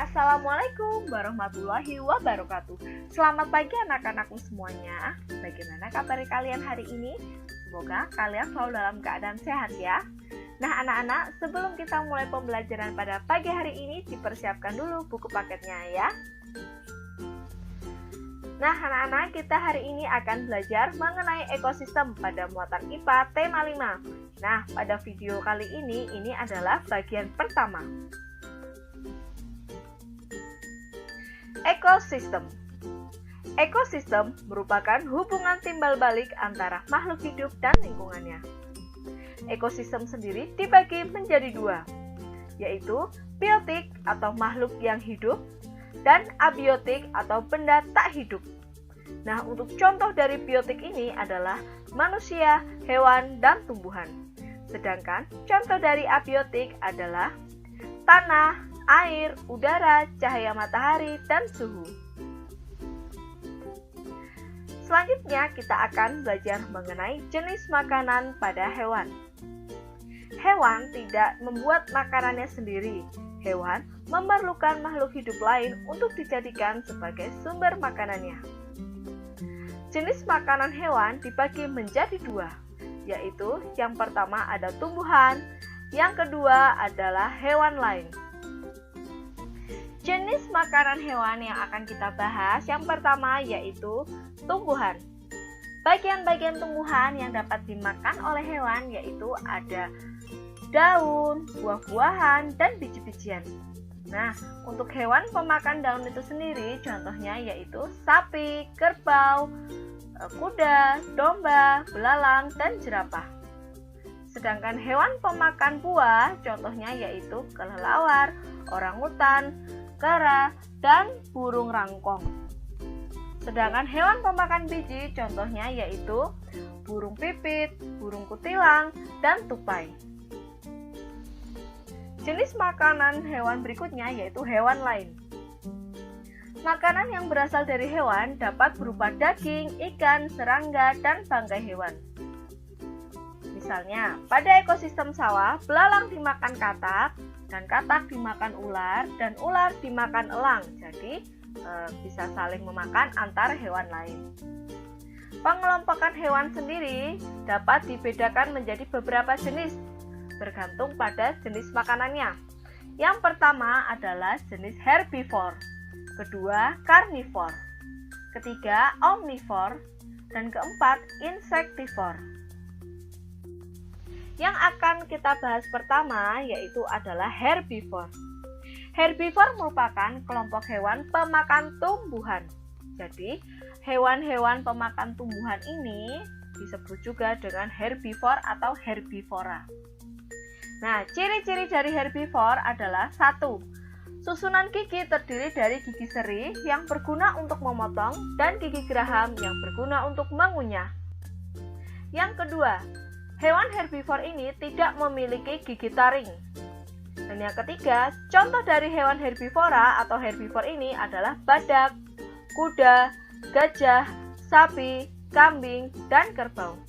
Assalamualaikum warahmatullahi wabarakatuh. Selamat pagi anak-anakku semuanya. Bagaimana kabar kalian hari ini? Semoga kalian selalu dalam keadaan sehat ya. Nah anak-anak, sebelum kita mulai pembelajaran pada pagi hari ini, dipersiapkan dulu buku paketnya ya. Nah anak-anak, kita hari ini akan belajar mengenai ekosistem pada muatan IPA tema 5. Nah pada video kali ini adalah bagian pertama. Ekosistem. Ekosistem merupakan hubungan timbal balik antara makhluk hidup dan lingkungannya. Ekosistem sendiri dibagi menjadi dua, yaitu biotik atau makhluk yang hidup dan abiotik atau benda tak hidup. Nah, untuk contoh dari biotik ini adalah manusia, hewan, dan tumbuhan. Sedangkan contoh dari abiotik adalah tanah, air, udara, cahaya matahari, dan suhu. Selanjutnya kita akan belajar mengenai jenis makanan pada hewan. Hewan tidak membuat makanannya sendiri. Hewan memerlukan makhluk hidup lain untuk dijadikan sebagai sumber makanannya. Jenis makanan hewan dibagi menjadi dua, yaitu yang pertama ada tumbuhan, yang kedua adalah hewan lain. Jenis makanan hewan yang akan kita bahas yang pertama yaitu tumbuhan. Bagian-bagian tumbuhan yang dapat dimakan oleh hewan yaitu ada daun, buah-buahan, dan biji-bijian. Nah, untuk hewan pemakan daun itu sendiri contohnya yaitu sapi, kerbau, kuda, domba, belalang, dan jerapah. Sedangkan hewan pemakan buah contohnya yaitu kelelawar, orangutan, kera, dan burung rangkong. Sedangkan hewan pemakan biji contohnya yaitu burung pipit, burung kutilang, dan tupai. Jenis makanan hewan berikutnya yaitu hewan lain. Makanan yang berasal dari hewan dapat berupa daging, ikan, serangga, dan bangkai hewan. Misalnya, pada ekosistem sawah, belalang dimakan katak, dan katak dimakan ular, dan ular dimakan elang. Jadi, bisa saling memakan antar hewan lain. Pengelompokan hewan sendiri dapat dibedakan menjadi beberapa jenis, bergantung pada jenis makanannya. Yang pertama adalah jenis herbivore, kedua carnivore, ketiga omnivore, dan keempat insectivore. Yang akan kita bahas pertama yaitu adalah herbivore. Herbivore merupakan kelompok hewan pemakan tumbuhan. Jadi, hewan-hewan pemakan tumbuhan ini disebut juga dengan herbivore atau herbivora. Nah, ciri-ciri dari herbivore adalah 1. Susunan gigi terdiri dari gigi seri yang berguna untuk memotong dan gigi geraham yang berguna untuk mengunyah. Yang kedua, hewan herbivore ini tidak memiliki gigi taring. Dan yang ketiga, contoh dari hewan herbivora atau herbivore ini adalah badak, kuda, gajah, sapi, kambing, dan kerbau.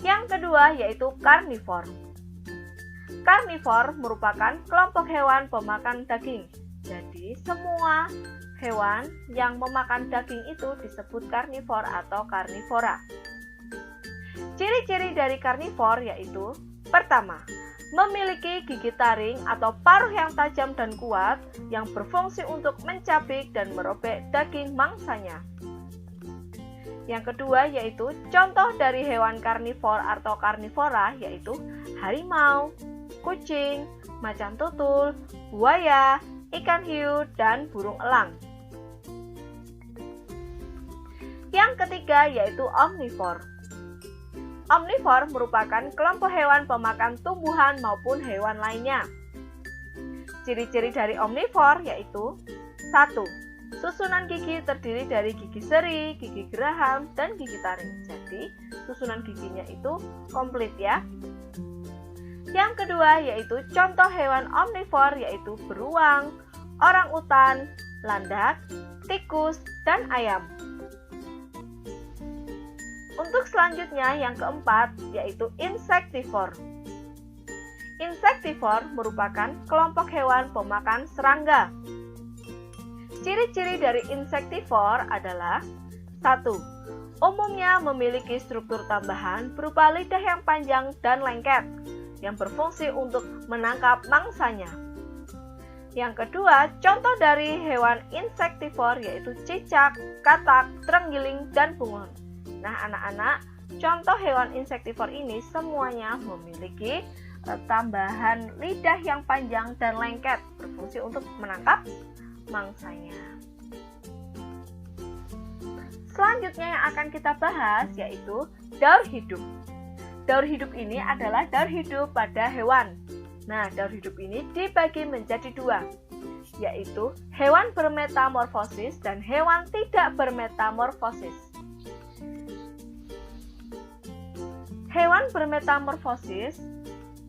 Yang kedua yaitu karnivor. Karnivor merupakan kelompok hewan pemakan daging. Jadi semua hewan yang memakan daging itu disebut karnivor atau karnivora. Ciri-ciri dari karnivor yaitu pertama, memiliki gigi taring atau paruh yang tajam dan kuat yang berfungsi untuk mencabik dan merobek daging mangsanya. Yang kedua yaitu contoh dari hewan karnivor atau karnivora yaitu harimau, kucing, macan tutul, buaya, ikan hiu, dan burung elang. Yang ketiga yaitu omnivore. Omnivore merupakan kelompok hewan pemakan tumbuhan maupun hewan lainnya. Ciri-ciri dari omnivore yaitu 1. Susunan gigi terdiri dari gigi seri, gigi geraham, dan gigi taring. Jadi, susunan giginya itu komplit ya. Yang kedua yaitu contoh hewan omnivore yaitu beruang, orangutan, landak, tikus, dan ayam. Untuk selanjutnya yang keempat yaitu insectivore. Insektivor merupakan kelompok hewan pemakan serangga. Ciri-ciri dari insektivor adalah 1. Umumnya memiliki struktur tambahan berupa lidah yang panjang dan lengket yang berfungsi untuk menangkap mangsanya. Yang kedua, contoh dari hewan insektivor yaitu cicak, katak, terenggiling, dan bunglon. Nah, anak-anak, contoh hewan insektivor ini semuanya memiliki tambahan lidah yang panjang dan lengket berfungsi untuk menangkap mangsanya. Selanjutnya yang akan kita bahas yaitu daur hidup. Daur hidup ini adalah daur hidup pada hewan. Nah, daur hidup ini dibagi menjadi 2, yaitu hewan bermetamorfosis dan hewan tidak bermetamorfosis. Hewan bermetamorfosis.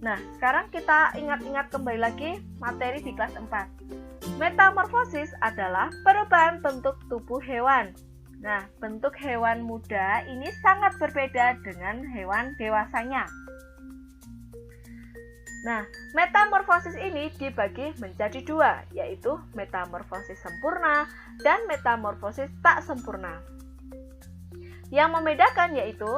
Nah, sekarang kita ingat-ingat kembali lagi materi di kelas 4. Metamorfosis adalah perubahan bentuk tubuh hewan. Nah, bentuk hewan muda ini sangat berbeda dengan hewan dewasanya. Nah, metamorfosis ini dibagi menjadi 2, yaitu metamorfosis sempurna dan metamorfosis tak sempurna. Yang membedakan yaitu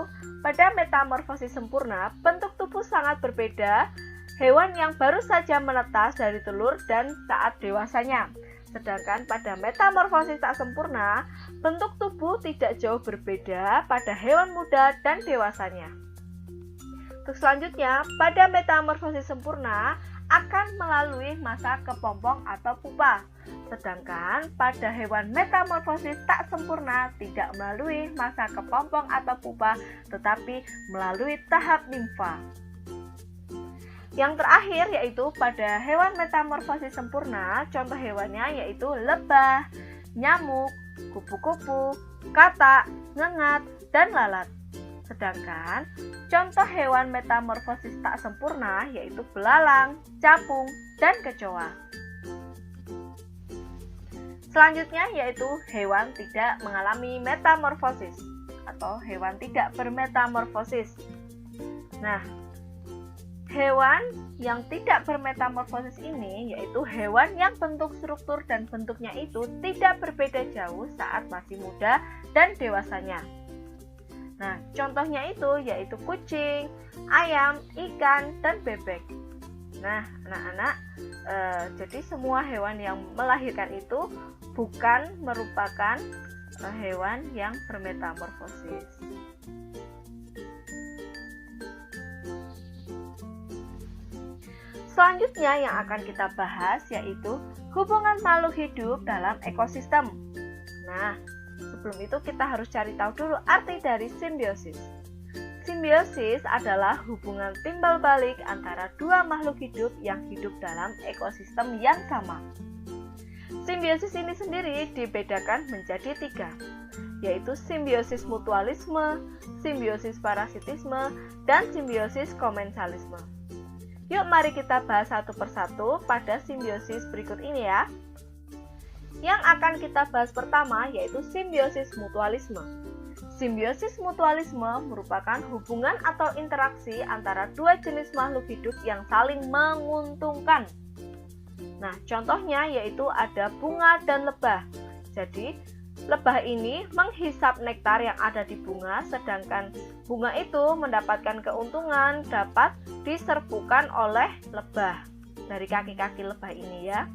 pada metamorfosis sempurna, bentuk tubuh sangat berbeda hewan yang baru saja menetas dari telur dan saat dewasanya. Sedangkan pada metamorfosis tak sempurna, bentuk tubuh tidak jauh berbeda pada hewan muda dan dewasanya. Untuk selanjutnya, pada metamorfosis sempurna akan melalui masa kepompong atau pupa. Sedangkan pada hewan metamorfosis tak sempurna tidak melalui masa kepompong atau pupa, tetapi melalui tahap nimfa. Yang terakhir yaitu pada hewan metamorfosis sempurna, contoh hewannya yaitu lebah, nyamuk, kupu-kupu, katak, ngengat, dan lalat. Sedangkan contoh hewan metamorfosis tak sempurna yaitu belalang, capung, dan kecoa. Selanjutnya yaitu hewan tidak mengalami metamorfosis atau hewan tidak bermetamorfosis. Nah, hewan yang tidak bermetamorfosis ini yaitu hewan yang bentuk struktur dan bentuknya itu tidak berbeda jauh saat masih muda dan dewasanya. Nah, contohnya itu yaitu kucing, ayam, ikan, dan bebek. Nah, anak-anak, jadi semua hewan yang melahirkan itu bukan merupakan hewan yang bermetamorfosis. Selanjutnya yang akan kita bahas yaitu hubungan makhluk hidup dalam ekosistem. Nah, sebelum itu kita harus cari tahu dulu arti dari simbiosis. Simbiosis adalah hubungan timbal balik antara dua makhluk hidup yang hidup dalam ekosistem yang sama. Simbiosis ini sendiri dibedakan menjadi 3, yaitu simbiosis mutualisme, simbiosis parasitisme, dan simbiosis komensalisme. Yuk mari kita bahas satu persatu pada simbiosis berikut ini ya. Yang akan kita bahas pertama yaitu simbiosis mutualisme. Simbiosis mutualisme merupakan hubungan atau interaksi antara dua jenis makhluk hidup yang saling menguntungkan. Nah, contohnya yaitu ada bunga dan lebah. Jadi, lebah ini menghisap nektar yang ada di bunga, sedangkan bunga itu mendapatkan keuntungan dapat diserbukan oleh lebah dari kaki-kaki lebah ini ya.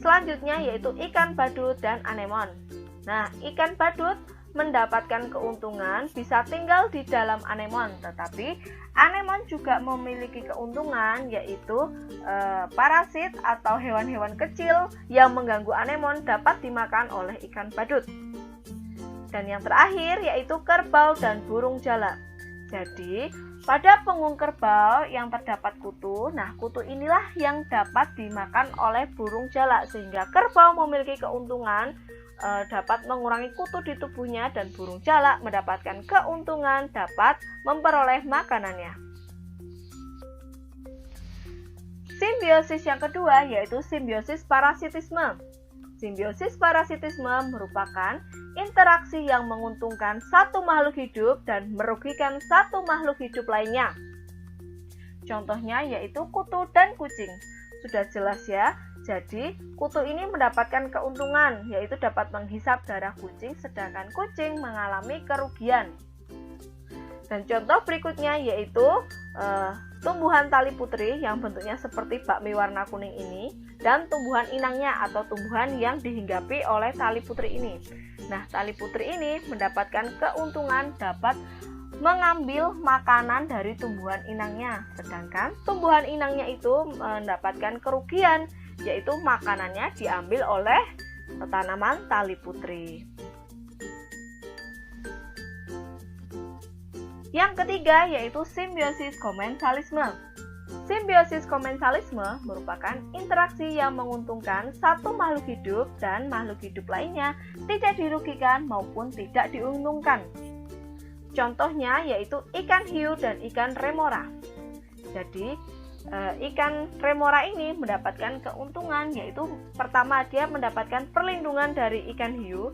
Selanjutnya yaitu ikan badut dan anemon. Nah, ikan badut mendapatkan keuntungan bisa tinggal di dalam anemon, tetapi anemon juga memiliki keuntungan yaitu parasit atau hewan-hewan kecil yang mengganggu anemon dapat dimakan oleh ikan badut. Dan yang terakhir yaitu kerbau dan burung jalak. Jadi pada punggung kerbau yang terdapat kutu, nah kutu inilah yang dapat dimakan oleh burung jalak sehingga kerbau memiliki keuntungan dapat mengurangi kutu di tubuhnya dan burung jalak mendapatkan keuntungan dapat memperoleh makanannya. Simbiosis yang kedua yaitu simbiosis parasitisme. Simbiosis parasitisme merupakan interaksi yang menguntungkan satu makhluk hidup dan merugikan satu makhluk hidup lainnya. Contohnya yaitu kutu dan kucing. Sudah jelas ya. Jadi, kutu ini mendapatkan keuntungan, yaitu dapat menghisap darah kucing, sedangkan kucing mengalami kerugian. Dan contoh berikutnya yaitu tumbuhan tali putri yang bentuknya seperti bakmi warna kuning ini, dan tumbuhan inangnya atau tumbuhan yang dihinggapi oleh tali putri ini. Nah, tali putri ini mendapatkan keuntungan dapat mengambil makanan dari tumbuhan inangnya, sedangkan tumbuhan inangnya itu mendapatkan kerugian, yaitu makanannya diambil oleh tanaman tali putri. Yang ketiga yaitu simbiosis komensalisme. Simbiosis komensalisme merupakan interaksi yang menguntungkan satu makhluk hidup dan makhluk hidup lainnya tidak dirugikan maupun tidak diuntungkan. Contohnya yaitu ikan hiu dan ikan remora. Jadi ikan remora ini mendapatkan keuntungan, yaitu pertama dia mendapatkan perlindungan dari ikan hiu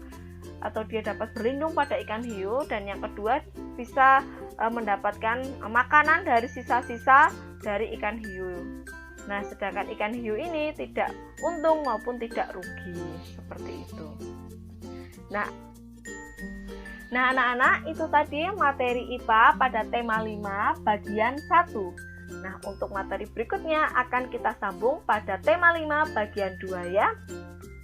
atau dia dapat berlindung pada ikan hiu, dan yang kedua bisa mendapatkan makanan dari sisa-sisa dari ikan hiu. Nah, sedangkan ikan hiu ini tidak untung maupun tidak rugi, seperti itu. Nah anak-anak, itu tadi materi IPA pada tema 5 bagian 1. Nah, untuk materi berikutnya akan kita sambung pada tema 5 bagian 2 ya.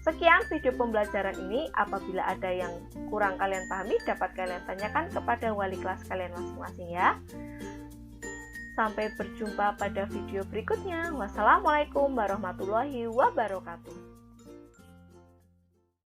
Sekian video pembelajaran ini. Apabila ada yang kurang kalian pahami, dapat kalian tanyakan kepada wali kelas kalian masing-masing ya. Sampai berjumpa pada video berikutnya. Wassalamualaikum warahmatullahi wabarakatuh.